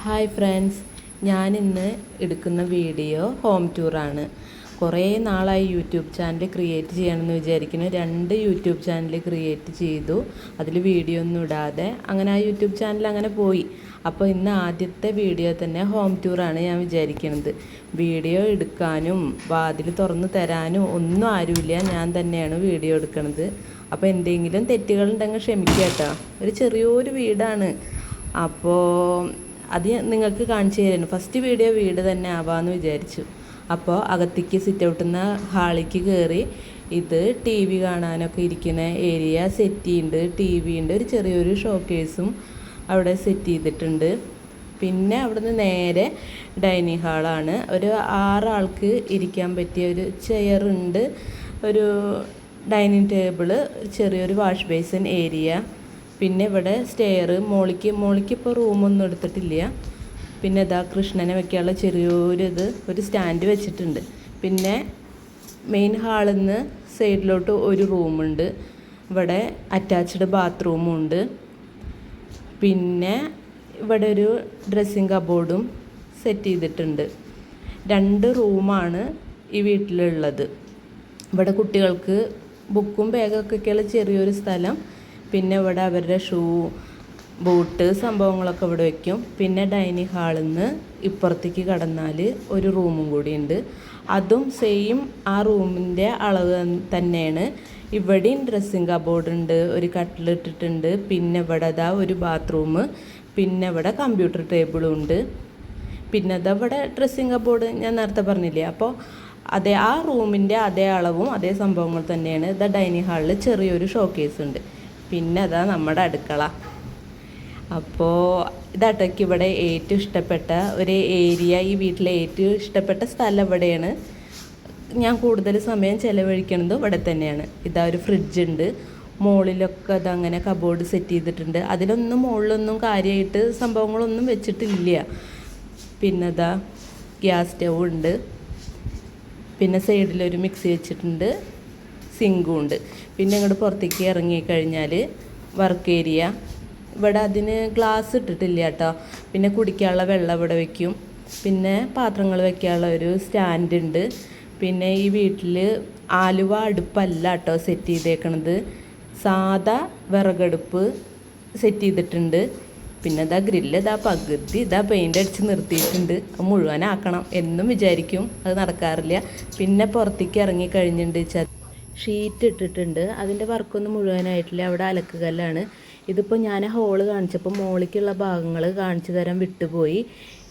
Hi friends, ഞാനിന്ന് എടുക്കുന്ന video home ടൂറാണ്. കുറേ നാളായി യൂട്യൂബ് ചാനൽ ക്രിയേറ്റ് ചെയ്യണമെന്ന് വിചാരിക്കുന്നു. 2 യൂട്യൂബ് ചാനൽ ക്രിയേറ്റ് ചെയ്തു, അതിൽ വീഡിയോ ഒന്നും ഇടാതെ. അങ്ങനെ ആ യൂട്യൂബ് ചാനൽ അങ്ങനെ പോയി. അപ്പോൾ ഇന്ന് ആദ്യത്തെ വീഡിയോ തന്നെ ഹോം ടൂറാണ് ഞാൻ വിചാരിക്കുന്നത്. വീഡിയോ എടുക്കാനും വാതിൽ തുറന്ന് തരാനും ഒന്നും ആരുമില്ല, ഞാൻ തന്നെയാണ് വീഡിയോ എടുക്കുന്നത്. അപ്പോൾ എന്തെങ്കിലും തെറ്റുകളുണ്ടെങ്കിൽ ക്ഷമിക്കുക കേട്ടോ. ഒരു ചെറിയൊരു വീടാണ്, അപ്പോൾ അത് നിങ്ങൾക്ക് കാണിച്ചു തരുന്നു. ഫസ്റ്റ് വീഡിയോ വീട് തന്നെ ആവാമെന്ന് വിചാരിച്ചു. അപ്പോൾ അകത്തേക്ക് സിറ്റ് ഔട്ടുന്ന ഹാളിലേക്ക് കയറി. ഇത് ടി വി കാണാനൊക്കെ ഇരിക്കുന്ന ഏരിയ സെറ്റ് ചെയ്യുന്നുണ്ട്. ടി വി ഉണ്ട്, ഒരു ചെറിയൊരു ഷോക്കേസും അവിടെ സെറ്റ് ചെയ്തിട്ടുണ്ട്. പിന്നെ അവിടുന്ന് നേരെ ഡൈനിങ് ഹാളാണ്. ഒരു 6 ആൾക്ക് ഇരിക്കാൻ പറ്റിയ ഒരു ചെയറുണ്ട്, ഒരു ഡൈനിങ് ടേബിള്, ചെറിയൊരു വാഷ് ബേസിൻ ഏരിയ. പിന്നെ ഇവിടെ സ്റ്റെയർ മോളിക്ക് ഇപ്പോൾ റൂമൊന്നും എടുത്തിട്ടില്ല. പിന്നെ ഇതാ കൃഷ്ണനെ വെക്കാനുള്ള ഒരു സ്റ്റാൻഡ് വെച്ചിട്ടുണ്ട്. പിന്നെ മെയിൻ ഹാളിൽ നിന്ന് സൈഡിലോട്ട് ഒരു റൂമുണ്ട്. ഇവിടെ അറ്റാച്ച്ഡ് ബാത്റൂമും ഉണ്ട്. പിന്നെ ഇവിടെ ഒരു ഡ്രസ്സിങ് കബോർഡും സെറ്റ് ചെയ്തിട്ടുണ്ട്. 2 റൂമാണ് ഈ വീട്ടിലുള്ളത്. ഇവിടെ കുട്ടികൾക്ക് ബുക്കും ബാഗൊക്കെയുള്ള ചെറിയൊരു സ്ഥലം. പിന്നെ ഇവിടെ അവരുടെ ഷൂ, ബൂട്ട് സംഭവങ്ങളൊക്കെ ഇവിടെ വയ്ക്കും. പിന്നെ ഡൈനിങ് ഹാളിൽ നിന്ന് ഇപ്പുറത്തേക്ക് കടന്നാൽ ഒരു റൂമും കൂടിയുണ്ട്. അതും സെയിം ആ റൂമിൻ്റെ അളവ് തന്നെയാണ്. ഇവിടെയും ഡ്രസ്സിങ് കബോർഡ് ഉണ്ട്, ഒരു കട്ടിലിട്ടിട്ടുണ്ട്. പിന്നെ ഇവിടെ അതാ ഒരു ബാത്റൂം. പിന്നെ ഇവിടെ കമ്പ്യൂട്ടർ ടേബിളും ഉണ്ട്. പിന്നെ അതാ ഇവിടെ ഡ്രസ്സിങ് കബോർഡ് ഞാൻ നേരത്തെ പറഞ്ഞില്ലേ. അപ്പോൾ ആ റൂമിൻ്റെ അതേ അളവും അതേ സംഭവങ്ങൾ തന്നെയാണ്. ഇതാ ഡൈനിങ് ഹാളിൽ ചെറിയൊരു ഷോക്കേസ് ഉണ്ട്. പിന്നെ അതാ നമ്മുടെ അടുക്കള. അപ്പോൾ ഇതാട്ടയ്ക്ക് ഇവിടെ ഏറ്റവും ഇഷ്ടപ്പെട്ട ഒരു ഏരിയ, ഈ വീട്ടിലെ ഏറ്റവും ഇഷ്ടപ്പെട്ട സ്ഥലം ഇവിടെയാണ്. ഞാൻ കൂടുതൽ സമയം ചിലവഴിക്കുന്നത് ഇവിടെ തന്നെയാണ്. ഇതാ ഒരു ഫ്രിഡ്ജ് ഉണ്ട്, മുകളിലൊക്കെ അതങ്ങനെ കബോർഡ് സെറ്റ് ചെയ്തിട്ടുണ്ട്. അതിലൊന്നും മുകളിലൊന്നും കാര്യമായിട്ട് സംഭവങ്ങളൊന്നും വെച്ചിട്ടില്ല. പിന്നെ ഇതാ ഗ്യാസ് സ്റ്റൗ ഉണ്ട്. പിന്നെ സൈഡിലൊരു മിക്സി വെച്ചിട്ടുണ്ട്, സിങ്കും ഉണ്ട്. പിന്നെ ഇങ്ങോട്ട് പുറത്തേക്ക് ഇറങ്ങിക്കഴിഞ്ഞാൽ വർക്ക് ഏരിയ. ഇവിടെ അതിന് ഗ്ലാസ് ഇട്ടിട്ടില്ല കേട്ടോ. പിന്നെ കുടിക്കാനുള്ള വെള്ളം ഇവിടെ വയ്ക്കും. പിന്നെ പാത്രങ്ങൾ വയ്ക്കാനുള്ള ഒരു സ്റ്റാൻഡ് ഉണ്ട്. പിന്നെ ഈ വീട്ടിൽ ആലുവ അടുപ്പല്ല കേട്ടോ സെറ്റ് ചെയ്തേക്കണത്, സാദാ വിറകടുപ്പ് സെറ്റ് ചെയ്തിട്ടുണ്ട്. പിന്നെ ഇതാ ഗ്രില്ല് പകുതി പെയിൻ്റ് അടിച്ച് നിർത്തിയിട്ടുണ്ട്. അത് മുഴുവനാക്കണം എന്നും വിചാരിക്കും, അത് നടക്കാറില്ല. പിന്നെ പുറത്തേക്ക് ഇറങ്ങി കഴിഞ്ഞിട്ടുണ്ട് ഷീറ്റ് ഇട്ടിട്ടുണ്ട്. അതിൻ്റെ വർക്കൊന്നും മുഴുവനായിട്ടില്ല. അവിടെ അലക്കുകല്ലാണ്. ഇതിപ്പോൾ ഞാൻ ഹോള് കാണിച്ചപ്പോൾ മോളിക്കുള്ള ഭാഗങ്ങൾ കാണിച്ചു തരാൻ വിട്ടുപോയി.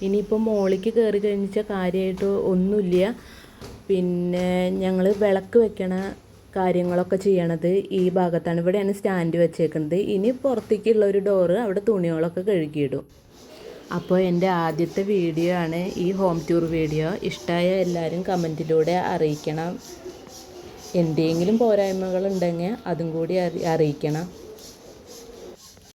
ഇനിയിപ്പോൾ മോളിക്ക് കയറി കഴിഞ്ഞാൽ കാര്യമായിട്ട് ഒന്നുമില്ല. പിന്നെ ഞങ്ങൾ വിളക്ക് വെക്കണ കാര്യങ്ങളൊക്കെ ചെയ്യണത് ഈ ഭാഗത്താണ്. ഇവിടെയാണ് സ്റ്റാൻഡ് വെച്ചേക്കുന്നത്. ഇനി പുറത്തേക്കുള്ള ഒരു ഡോറ്, അവിടെ തുണികളൊക്കെ കഴുകിയിടും. അപ്പോൾ എൻ്റെ ആദ്യത്തെ വീഡിയോ ആണ് ഈ ഹോം ടൂർ വീഡിയോ. ഇഷ്ടമായ എല്ലാവരും കമൻറ്റിലൂടെ അറിയിക്കണം. എന്തെങ്കിലും പോരായ്മകളുണ്ടെങ്കിൽ അതും കൂടി അറിയിക്കണം.